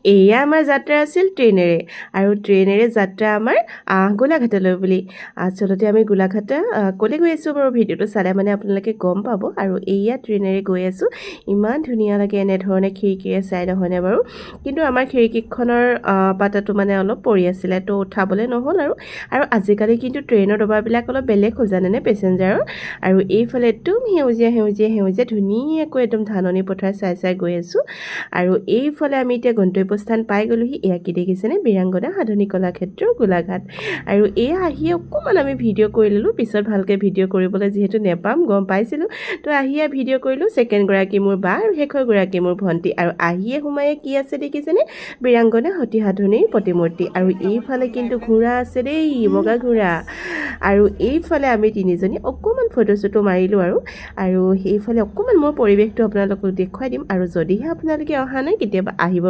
এয়া আমাৰ যাত্ৰা আছিল ট্ৰেইনেৰে আৰু ট্ৰেইনেৰে যাত্ৰা আমাৰ গোলাঘাটলৈ বুলি আচলতে আমি গোলাঘাট ক'লৈ গৈ আছোঁ বাৰু ভিডিঅ'টো চালে মানে আপোনালোকে গম পাব আৰু এয়া ট্ৰেইনেৰে গৈ আছোঁ ইমান ধুনীয়া লাগে এনেধৰণে খিৰিকীৰে চাই নহয়নে বাৰু কিন্তু আমাৰ খিৰিকীখনৰ পাতাটো মানে অলপ পৰি আছিলে তো উঠাবলৈ নহ'ল আৰু আজিকালি কিন্তু ট্ৰেইনৰ ডবাবিলাক অলপ বেলেগ হৈ জানেনে পেচেঞ্জাৰৰ আৰু এইফালে একদম সেউজীয়া ধুনীয়াকৈ একদম ধাননি পথাৰ চাই গৈ আছোঁ আৰু এইফালে আমি এতিয়া গন্তব্যস্থান পাই গ'লোহি এয়া কি দেখিছেনে বীৰাংগনা সাধনী কলাক্ষেত্ৰ গোলাঘাট আৰু এয়া আহি অকণমান আমি ভিডিঅ' কৰি ল'লোঁ পিছত ভালকৈ ভিডিঅ' কৰিবলৈ যিহেতু নেপাম গম পাইছিলোঁ তো আহিয়ে ভিডিঅ' কৰিলোঁ ছেকেণ্ডগৰাকী মোৰ বা আৰু শেষৰগৰাকী মোৰ ভণ্টি আৰু আহিয়ে সোমায়ে কি আছে দেখিছেনে বীৰাংগনা সতী সাধনীৰ প্ৰতিমূৰ্তি আৰু এইফালে কিন্তু ঘোঁৰা আছে দেই বগা ঘোঁৰা আৰু এইফালে আমি তিনিজনী অকণমান ফটো চটো মাৰিলোঁ আৰু সেইফালে অকণমান মোৰ পৰিৱেশটো আপোনালোকক দেখুৱাই দিম আৰু যদিহে আপোনালোকে অহা নাই কেতিয়াবা আহিব